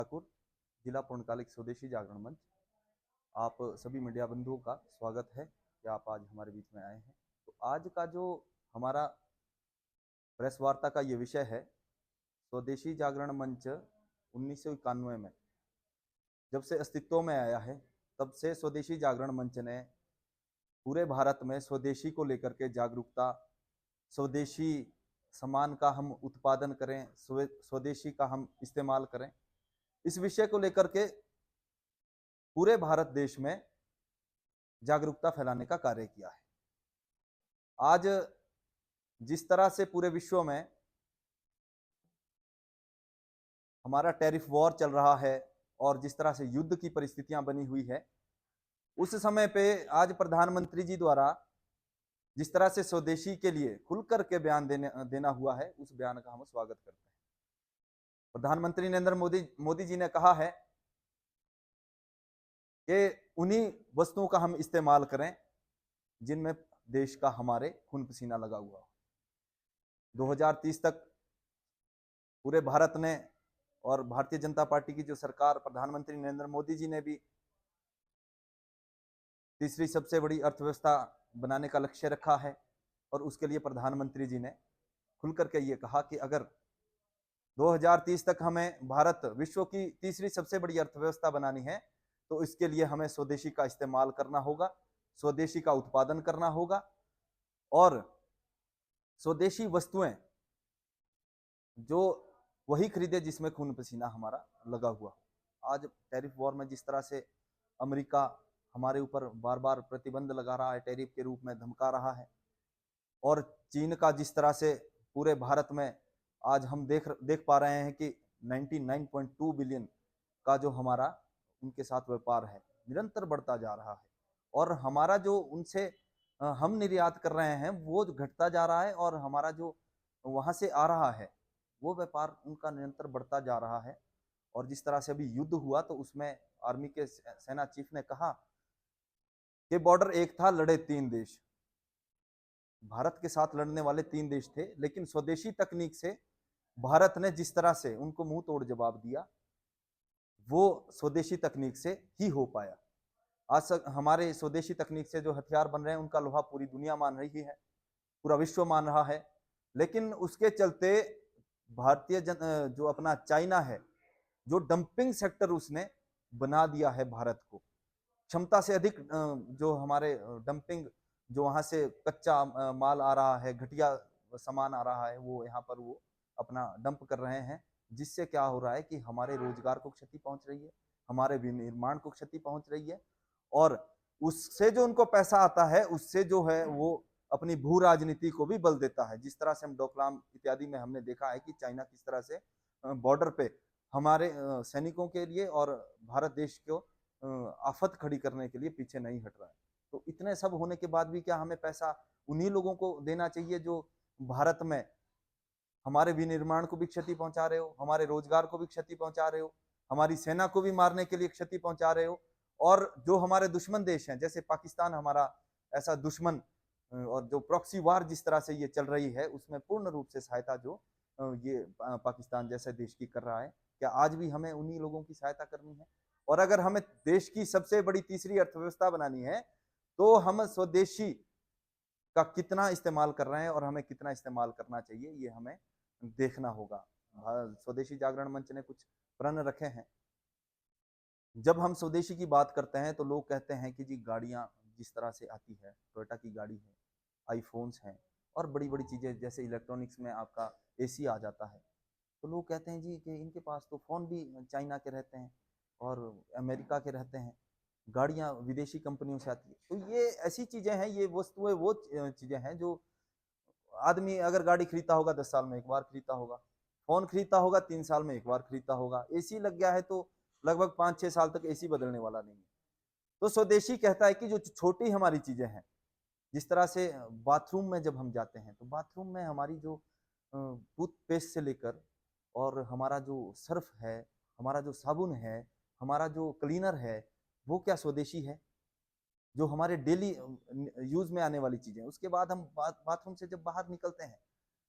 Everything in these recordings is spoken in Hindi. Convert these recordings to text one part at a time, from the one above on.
ठाकुर, जिला पूर्णकालिक स्वदेशी जागरण मंच। आप सभी मीडिया बंधुओं का स्वागत है कि आप आज हमारे बीच में आए हैं। तो आज का जो हमारा प्रेस वार्ता का ये विषय है, स्वदेशी जागरण मंच 1991 में जब से अस्तित्व में आया है, तब से स्वदेशी जागरण मंच ने पूरे भारत में स्वदेशी को लेकर के जागरूकता, स्वदेशी सामान का हम उत्पादन करें, स्वदेशी का हम इस्तेमाल करें, इस विषय को लेकर के पूरे भारत देश में जागरूकता फैलाने का कार्य किया है। आज जिस तरह से पूरे विश्व में हमारा टैरिफ वॉर चल रहा है और जिस तरह से युद्ध की परिस्थितियां बनी हुई है, उस समय पे आज प्रधानमंत्री जी द्वारा जिस तरह से स्वदेशी के लिए खुल करके बयान देना हुआ है, उस बयान का हम स्वागत करते हैं। प्रधानमंत्री नरेंद्र मोदी जी ने कहा है कि उन्हीं वस्तुओं का हम इस्तेमाल करें जिनमें देश का हमारे खून पसीना लगा हुआ हो। 2030 तक पूरे भारत ने और भारतीय जनता पार्टी की जो सरकार, प्रधानमंत्री नरेंद्र मोदी जी ने भी तीसरी सबसे बड़ी अर्थव्यवस्था बनाने का लक्ष्य रखा है। और उसके लिए प्रधानमंत्री जी ने खुल करके ये कहा कि अगर 2030 तक हमें भारत विश्व की तीसरी सबसे बड़ी अर्थव्यवस्था बनानी है, तो इसके लिए हमें स्वदेशी का इस्तेमाल करना होगा, स्वदेशी का उत्पादन करना होगा और स्वदेशी वस्तुएं जो वही खरीदे जिसमें खून पसीना हमारा लगा हुआ। आज टैरिफ वॉर में जिस तरह से अमेरिका हमारे ऊपर बार बार प्रतिबंध लगा रहा है, टैरिफ के रूप में धमका रहा है, और चीन का जिस तरह से पूरे भारत में आज हम देख पा रहे हैं कि 99.2 बिलियन का जो हमारा उनके साथ व्यापार है निरंतर बढ़ता जा रहा है, और हमारा जो उनसे हम निर्यात कर रहे हैं वो घटता जा रहा है, और हमारा जो वहां से आ रहा है वो व्यापार उनका निरंतर बढ़ता जा रहा है। और जिस तरह से अभी युद्ध हुआ तो उसमें आर्मी के सेना चीफ ने कहा कि बॉर्डर एक था, लड़े तीन देश। भारत के साथ लड़ने वाले तीन देश थे, लेकिन स्वदेशी तकनीक से भारत ने जिस तरह से उनको मुंह तोड़ जवाब दिया, वो स्वदेशी तकनीक से ही हो पाया। आज हमारे स्वदेशी तकनीक से जो हथियार बन रहे हैं उनका लोहा पूरी दुनिया मान रही है, पूरा विश्व मान रहा है, लेकिन उसके चलते भारतीय जो अपना चाइना है, जो डंपिंग सेक्टर उसने बना दिया है भारत को, क्षमता से अधिक जो हमारे डंपिंग, जो वहां से कच्चा माल आ रहा है, घटिया सामान आ रहा है, वो यहाँ पर वो अपना डंप कर रहे हैं, जिससे क्या हो रहा है कि हमारे रोजगार को क्षति पहुंच रही है, हमारे विनिर्माण को क्षति पहुंच रही है, और उससे जो उनको पैसा आता है उससे जो है वो अपनी भू राजनीति को भी बल देता है। जिस तरह से हम डोकलाम इत्यादि में हमने देखा है कि चाइना किस तरह से बॉर्डर पे हमारे सैनिकों के लिए और भारत देश को आफत खड़ी करने के लिए पीछे नहीं हट रहा है। तो इतने सब होने के बाद भी क्या हमें पैसा उन्हीं लोगों को देना चाहिए जो भारत में हमारे विनिर्माण को भी क्षति पहुंचा रहे हो, हमारे रोजगार को भी क्षति पहुंचा रहे हो, हमारी सेना को भी मारने के लिए क्षति पहुंचा रहे हो, और जो हमारे दुश्मन देश हैं जैसे पाकिस्तान हमारा ऐसा दुश्मन, और जो प्रॉक्सी वार जिस तरह से ये चल रही है उसमें पूर्ण रूप से सहायता जो ये पाकिस्तान जैसे देश की कर रहा है, क्या आज भी हमें उन्हीं लोगों की सहायता करनी है? और अगर हमें देश की सबसे बड़ी तीसरी अर्थव्यवस्था बनानी है तो हम स्वदेशी का कितना इस्तेमाल कर रहे हैं और हमें कितना इस्तेमाल करना चाहिए, ये हमें देखना होगा। स्वदेशी जागरण मंच ने कुछ प्रण रखे हैं। जब हम स्वदेशी की बात करते हैं तो लोग कहते हैं कि जी गाड़ियां जिस तरह से आती है, टोयोटा की गाड़ी है, आईफोन्स हैं, और बड़ी बड़ी चीजें जैसे इलेक्ट्रॉनिक्स में आपका एसी आ जाता है, तो लोग कहते हैं जी कि इनके पास तो फोन भी चाइना के रहते हैं और अमेरिका के रहते हैं, गाड़ियां विदेशी कंपनियों से आती है। तो ये ऐसी चीजें हैं, ये वस्तुएं वो चीजें हैं जो आदमी अगर गाड़ी खरीदता होगा 10 साल में एक बार खरीदता होगा, फोन खरीदता होगा 3 साल में एक बार खरीदता होगा, एसी लग गया है तो लगभग 5-6 साल तक एसी बदलने वाला नहीं है। तो स्वदेशी कहता है कि जो छोटी हमारी चीजें हैं, जिस तरह से बाथरूम में जब हम जाते हैं तो बाथरूम में हमारी जो टूथपेस्ट से लेकर और हमारा जो सर्फ है, हमारा जो साबुन है, हमारा जो क्लीनर है, वो क्या स्वदेशी है? जो हमारे डेली यूज में आने वाली चीजें, उसके बाद हम बाथरूम से जब बाहर निकलते हैं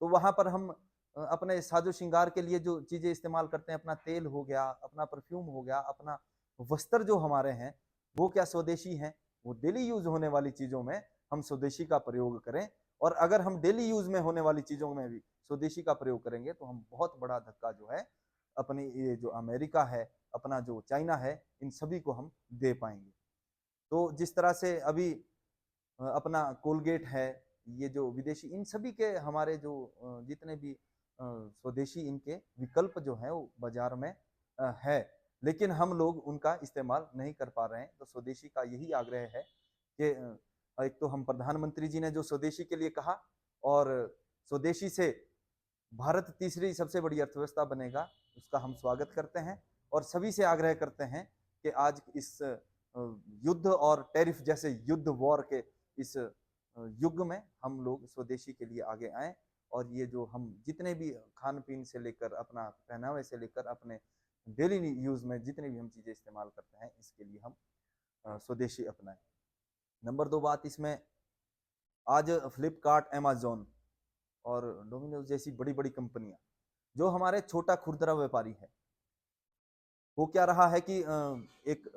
तो वहां पर हम अपने साजो श्रृंगार के लिए जो चीजें इस्तेमाल करते हैं, अपना तेल हो गया, अपना परफ्यूम हो गया, अपना वस्त्र जो हमारे हैं वो क्या स्वदेशी हैं? वो डेली यूज होने वाली चीजों में हम स्वदेशी का प्रयोग करें। और अगर हम डेली यूज में होने वाली चीजों में भी स्वदेशी का प्रयोग करेंगे तो हम बहुत बड़ा धक्का जो है अपनी ये जो अमेरिका है, अपना जो चाइना है, इन सभी को हम दे पाएंगे। तो जिस तरह से अभी अपना कोलगेट है, ये जो विदेशी, इन सभी के हमारे जो जितने भी स्वदेशी इनके विकल्प जो है वो बाजार में है, लेकिन हम लोग उनका इस्तेमाल नहीं कर पा रहे हैं। तो स्वदेशी का यही आग्रह है कि एक तो हम प्रधानमंत्री जी ने जो स्वदेशी के लिए कहा, और स्वदेशी से भारत तीसरी सबसे बड़ी अर्थव्यवस्था बनेगा, उसका हम स्वागत करते हैं। और सभी से आग्रह करते हैं कि आज इस युद्ध और टैरिफ जैसे युद्ध वॉर के इस युग में हम लोग स्वदेशी के लिए आगे आए, और ये जो हम जितने भी खान पीन से लेकर अपना पहनावे से लेकर अपने डेली यूज में जितने भी हम चीजें इस्तेमाल करते हैं, इसके लिए हम स्वदेशी अपनाएं। नंबर 2 बात इसमें, आज फ्लिपकार्ट, अमेज़न और डोमिनोज जैसी बड़ी बड़ी कंपनियां, जो हमारे छोटा खुदरा व्यापारी है, वो क्या रहा है कि एक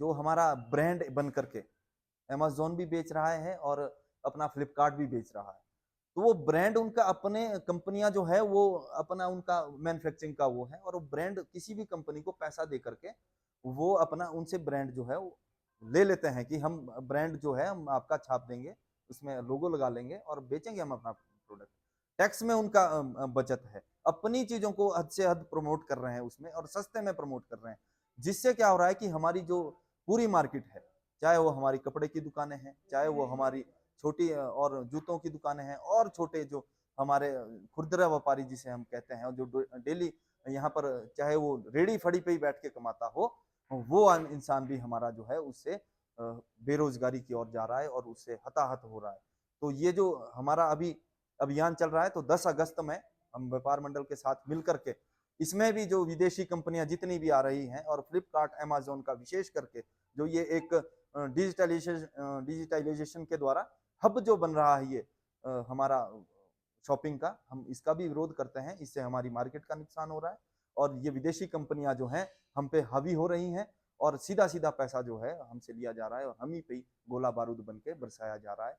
जो हमारा ब्रांड बन करके अमेज़न भी बेच रहा है और अपना फ्लिपकार्ट भी बेच रहा है। तो वो ब्रांड उनका, अपने कंपनियां जो है वो अपना उनका मैन्युफैक्चरिंग का वो है, और वो ब्रांड किसी भी कंपनी को पैसा दे करके वो अपना उनसे ब्रांड जो है वो ले लेते हैं कि हम ब्रांड जो है हम आपका छाप देंगे, उसमें लोगो लगा लेंगे और बेचेंगे हम अपना प्रोडक्ट। टैक्स में उनका बचत है, अपनी चीजों को हद से हद प्रमोट कर रहे हैं उसमें, और सस्ते में प्रमोट कर रहे हैं, जिससे क्या हो रहा है कि हमारी जो पूरी मार्केट है, चाहे वो हमारी कपड़े की दुकानें हैं, चाहे वो हमारी छोटी और जूतों की दुकानें हैं, और छोटे जो हमारे खुदरा व्यापारी जिसे हम कहते हैं, और जो डेली यहाँ पर चाहे वो रेडी फड़ी पे ही बैठ के कमाता हो, वो इंसान भी हमारा जो है उससे बेरोजगारी की ओर जा रहा है और उससे हताहत हो रहा है। तो ये जो हमारा अभी अभियान चल रहा है, तो 10 अगस्त में हम व्यापार मंडल के साथ मिलकर के इसमें भी जो विदेशी कंपनियां जितनी भी आ रही हैं, और फ्लिपकार्ट, अमेज़न का विशेष करके जो ये एक डिजिटलाइजेशन के द्वारा हब जो बन रहा है, ये हमारा शॉपिंग का, हम इसका भी विरोध करते हैं। इससे हमारी मार्केट का नुकसान हो रहा है, और ये विदेशी कंपनियां जो हैं हम पे हावी हो रही हैं, और सीधा सीधा पैसा जो है हमसे लिया जा रहा है, और हम ही पे गोला बारूद बन के बरसाया जा रहा है।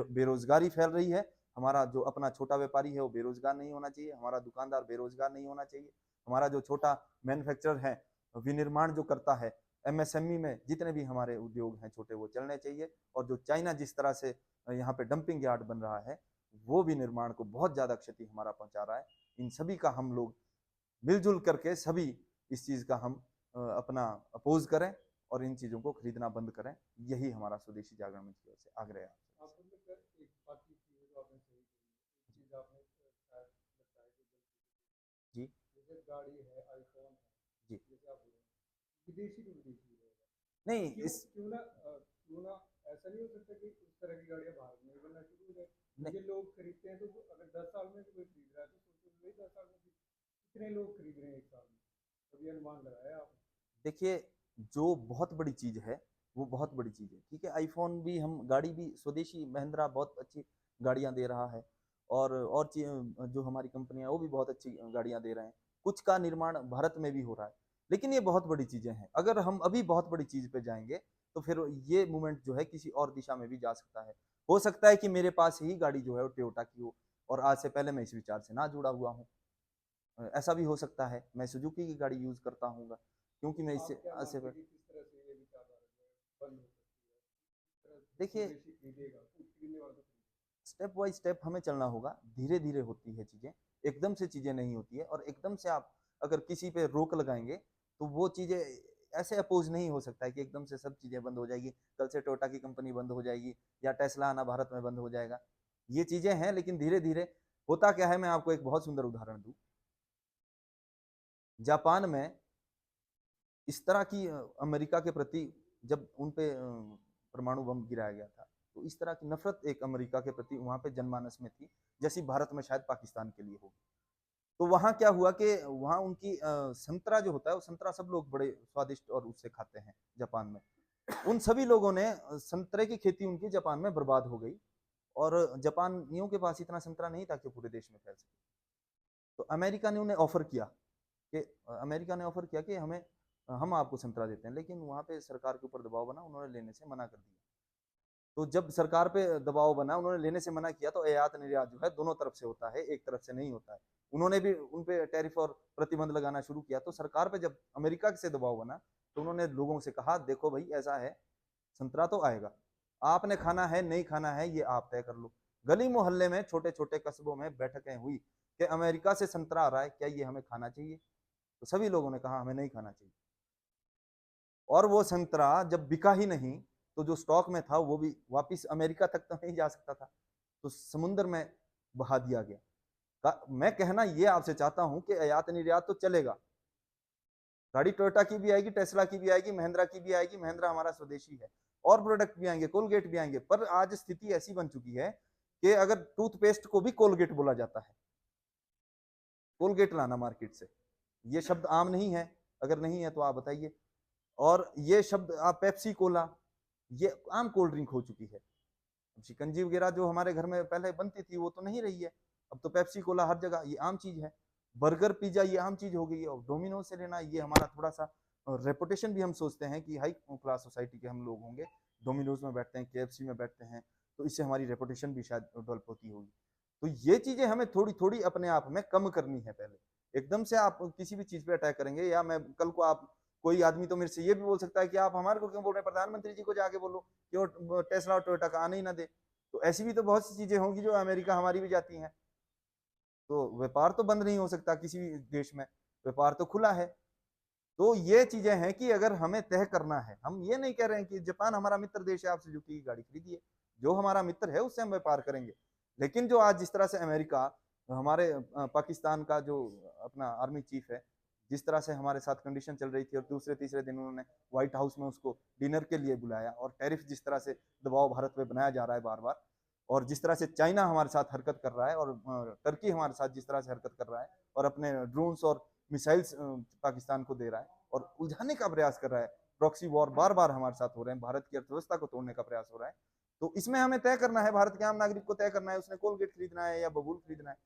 बेरोजगारी फैल रही है। हमारा जो अपना छोटा व्यापारी है वो बेरोजगार नहीं होना चाहिए, हमारा दुकानदार बेरोजगार नहीं होना चाहिए, हमारा जो छोटा मैन्युफैक्चरर है, विनिर्माण जो करता है, एमएसएमई में जितने भी हमारे उद्योग हैं छोटे, वो चलने चाहिए। और जो चाइना जिस तरह से यहाँ पे डंपिंग यार्ड बन रहा है, वो भी निर्माण को बहुत ज्यादा क्षति हमारा पहुंचा रहा है। इन सभी का हम लोग मिलजुल करके सभी इस चीज का हम अपना अपोज करें और इन चीजों को खरीदना बंद करें। यही हमारा स्वदेशी जागरण मंच की ओर से आग्रह है। जी गाड़ी है, आईफोन है, जी जैसे आप विदेशी तो विदेशी रहेगा, नहीं क्यों इस क्यों ना ऐसा नहीं हो सकता कि उस तरह की गाड़ियां भारत में बनना शुरू हो जाए? नहीं, ये लोग खरीदते हैं, तो अगर 10 साल में कोई खरीद रहा है तो सोचो वही 10 साल में कितने लोग खरीद रहे हैं एक साल में, कभी अनुमान लगाया आप? देखिए, जो बहुत बड़ी चीज है वो बहुत बड़ी चीज है, ठीक है। आईफोन भी, हम गाड़ी भी स्वदेशी, महिंद्रा बहुत अच्छी गाड़ियां दे रहा है, और जो हमारी कंपनियां वो भी बहुत अच्छी गाड़ियां दे रहे हैं, कुछ का निर्माण भारत में भी हो रहा है। लेकिन ये बहुत बड़ी चीजें हैं, अगर हम अभी बहुत बड़ी चीज पे जाएंगे तो फिर ये मूवमेंट जो है किसी और दिशा में भी जा सकता है। हो सकता है कि मेरे पास ही गाड़ी जो है वो टोयोटा की हो, और आज से पहले मैं इस विचार से ना जुड़ा हुआ हूँ। ऐसा भी हो सकता है, मैं सुजुकी की गाड़ी यूज करता हूँ, क्योंकि मैं इससे ऐसे किस तरह से ये विचारधारा बंद हो सकती है, देखिए, स्वदेशी खरीदेगा, खरीदने वाला तो स्टेप बाय स्टेप हमें चलना होगा, धीरे धीरे होती है चीजें, एकदम से चीजें नहीं होती है। और एकदम से आप अगर किसी पे रोक लगाएंगे तो वो चीजें ऐसे अपोज नहीं हो सकता है कि एकदम से सब चीजें बंद हो जाएगी, कल से टोयोटा की कंपनी बंद हो जाएगी या टेस्ला आना भारत में बंद हो जाएगा। ये चीजें हैं, लेकिन धीरे धीरे होता क्या है, मैं आपको एक बहुत सुंदर उदाहरण दूं। जापान में इस तरह की अमेरिका के प्रति जब उन पे परमाणु बम गिराया गया था, तो इस तरह की नफरत एक अमेरिका के प्रति वहां पे जनमानस में थी, जैसी भारत में शायद पाकिस्तान के लिए होगी। तो वहां क्या हुआ कि वहां उनकी संतरा जो होता है, वो संतरा सब लोग बड़े स्वादिष्ट और उससे खाते हैं जापान में। उन सभी लोगों ने संतरे की खेती उनकी जापान में बर्बाद हो गई, और जापानियों के पास इतना संतरा नहीं था कि पूरे देश में फैल सके। तो अमेरिका ने उन्हें ऑफर किया कि हम आपको संतरा देते हैं, लेकिन वहां पे सरकार के ऊपर दबाव बना, उन्होंने लेने से मना कर दिया। तो जब सरकार पे दबाव बना, उन्होंने लेने से मना किया, तो आयात निर्यात जो है दोनों तरफ से होता है, एक तरफ से नहीं होता है। उन्होंने भी उन पे टैरिफ और प्रतिबंध लगाना शुरू किया। तो सरकार पे जब अमेरिका से दबाव बना तो उन्होंने लोगों से कहा, देखो भाई ऐसा है, संतरा तो आएगा, आपने खाना है नहीं खाना है ये आप तय कर लो। गली मोहल्ले में, छोटे छोटे कस्बों में बैठकें हुई कि अमेरिका से संतरा आ रहा है, क्या ये हमें खाना चाहिए? तो सभी लोगों ने कहा हमें नहीं खाना चाहिए। और वो संतरा जब बिका ही नहीं, तो जो स्टॉक में था वो भी वापिस अमेरिका तक तो नहीं जा सकता था, तो समुद्र में बहा दिया गया। मैं कहना ये आपसे चाहता हूं कि आयात निर्यात तो चलेगा, गाड़ी टोयोटा की भी आएगी, टेस्ला की भी आएगी, महिंद्रा की भी आएगी, महिंद्रा हमारा स्वदेशी है, और प्रोडक्ट भी आएंगे, कोलगेट भी आएंगे। पर आज स्थिति ऐसी बन चुकी है कि अगर टूथपेस्ट को भी कोलगेट बोला जाता है, कोलगेट लाना मार्केट से, ये शब्द आम नहीं है, अगर नहीं है तो आप बताइए। और ये शब्द आप पेप्सी कोला, ये आम कोल्ड ड्रिंक हो चुकी है। शिकंजी वगैरह जो हमारे घर में पहले बनती थी वो तो नहीं रही है, अब तो पेप्सी कोला हर जगह, ये आम चीज है। बर्गर पिज्जा ये आम चीज हो गई है। और डोमिनोज से लेना, ये हमारा थोड़ा सा रेपुटेशन भी हम सोचते हैं कि हाई क्लास सोसाइटी के हम लोग होंगे, डोमिनोज में बैठते हैं, केएफसी में बैठते हैं, तो इससे हमारी रेपुटेशन भी शायद डेवलप होती होगी। तो ये चीजें हमें थोड़ी थोड़ी अपने आप में कम करनी है। पहले एकदम से आप किसी भी चीज पे अटैक करेंगे, या मैं कल को आप, कोई आदमी तो मेरे से ये भी बोल सकता है कि आप हमारे को क्यों बोल रहे हैं, प्रधानमंत्री जी को जाके बोलो कि वो टेस्ला और टोयोटा का आने ही ना दे। तो ऐसी भी तो बहुत सी चीजें होंगी जो अमेरिका हमारी भी जाती हैं। तो व्यापार तो बंद नहीं हो सकता किसी भी देश में, व्यापार तो खुला है। तो ये चीजें हैं कि अगर हमें तय करना है, हम ये नहीं कह रहे हैं कि जापान हमारा मित्र देश है, आप सुजुकी की गाड़ी खरीदिए, जो हमारा मित्र है उससे हम व्यापार करेंगे। लेकिन जो आज जिस तरह से अमेरिका, हमारे पाकिस्तान का जो अपना आर्मी चीफ है, जिस तरह से हमारे साथ कंडीशन चल रही थी, और दूसरे तीसरे दिन उन्होंने व्हाइट हाउस में उसको डिनर के लिए बुलाया, और टैरिफ जिस तरह से दबाव भारत पे बनाया जा रहा है बार बार, और जिस तरह से चाइना हमारे साथ हरकत कर रहा है, और टर्की हमारे साथ जिस तरह से हरकत कर रहा है, और अपने ड्रोन्स और मिसाइल्स पाकिस्तान को दे रहा है और उलझाने का प्रयास कर रहा है, प्रॉक्सी वॉर बार बार हमारे साथ हो रहे हैं, भारत की अर्थव्यवस्था को तोड़ने का प्रयास हो रहा है। तो इसमें हमें तय करना है, भारत के आम नागरिक को तय करना है, उसने कोलगेट खरीदना है या बबूल खरीदना है।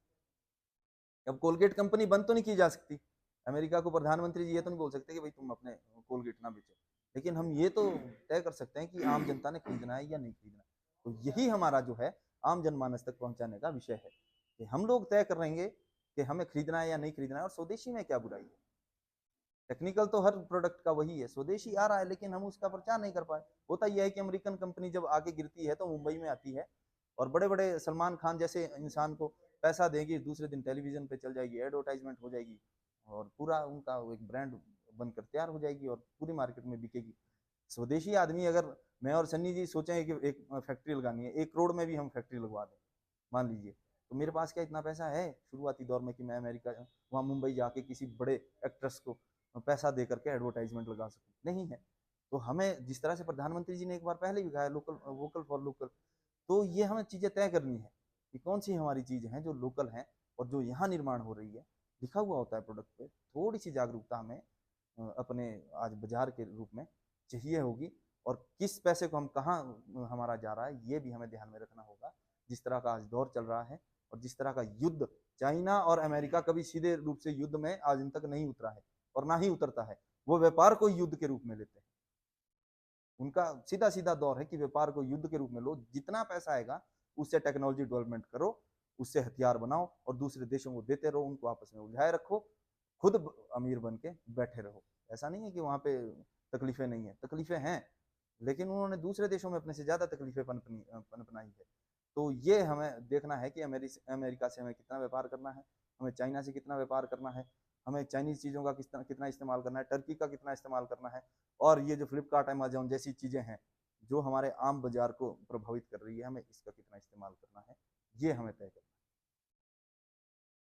अब कोलगेट कंपनी बंद तो नहीं की जा सकती, अमेरिका को प्रधानमंत्री जी ये तो नहीं बोल सकते कि भाई तुम अपने कोलगेट ना बेचो, लेकिन हम ये तो तय कर सकते हैं कि आम जनता ने खरीदना है या नहीं खरीदना। तो यही हमारा जो है आम जनमानस तक पहुंचाने का विषय है, कि हम लोग तय करेंगे कि हमें खरीदना है या नहीं खरीदना है। और स्वदेशी में क्या बुराई है, टेक्निकल तो हर प्रोडक्ट का वही है, स्वदेशी आ रहा है, लेकिन हम उसका प्रचार नहीं कर पाए। होता यह है कि अमेरिकन कंपनी जब आगे गिरती है तो मुंबई में आती है, और बड़े बड़े सलमान खान जैसे इंसान को पैसा देगी, दूसरे दिन टेलीविजन पे चल जाएगी, एडवर्टाइजमेंट हो जाएगी, और पूरा उनका एक ब्रांड बनकर तैयार हो जाएगी और पूरी मार्केट में बिकेगी। स्वदेशी आदमी, अगर मैं और सन्नी जी सोचें कि एक फैक्ट्री लगानी है, 1 करोड़ में भी हम फैक्ट्री लगवा दें मान लीजिए, तो मेरे पास क्या इतना पैसा है शुरुआती दौर में कि मैं अमेरिका, वहाँ मुंबई जाके किसी बड़े एक्ट्रेस को पैसा दे करके एडवर्टाइजमेंट लगा सकूं? नहीं है। तो हमें जिस तरह से प्रधानमंत्री जी ने एक बार पहले भी कहा है, लोकल वोकल फॉर लोकल, तो ये हमें चीजें तय करनी है कि कौन सी हमारी चीज हैं जो लोकल हैं और जो यहाँ निर्माण हो रही है, लिखा हुआ होता है प्रोडक्ट पे। थोड़ी सी जागरूकता हमें अपने आज बाजार के रूप में चाहिए होगी, और किस पैसे को हम कहाँ हमारा जा रहा है ये भी हमें ध्यान में रखना होगा। जिस तरह का आज दौर चल रहा है, और जिस तरह का युद्ध, चाइना और अमेरिका कभी सीधे रूप से युद्ध में आज तक नहीं उतरा है और ना ही उतरता है, वो व्यापार को युद्ध के रूप में लेते हैं। उनका सीधा सीधा दौर है कि व्यापार को युद्ध के रूप में लो, जितना पैसा आएगा उससे टेक्नोलॉजी डेवलपमेंट करो, उससे हथियार बनाओ और दूसरे देशों को देते रहो, उनको आपस में उलझाए रखो, खुद अमीर बन के बैठे रहो। ऐसा नहीं है कि वहां पे तकलीफें नहीं है, तकलीफें हैं, लेकिन उन्होंने दूसरे देशों में अपने से ज्यादा तकलीफें पनपनाई है। तो ये हमें देखना है कि अमेरिका से हमें कितना व्यापार करना है, हमें चाइना से कितना व्यापार करना है, हमें चाइनीज चीज़ों का कितना इस्तेमाल करना है, टर्की का कितना इस्तेमाल करना है, और ये जो फ्लिपकार्ट अमेजोन जैसी चीज़ें हैं जो हमारे आम बाजार को प्रभावित कर रही है, हमें इसका कितना इस्तेमाल करना है, ये हमें तय करना है।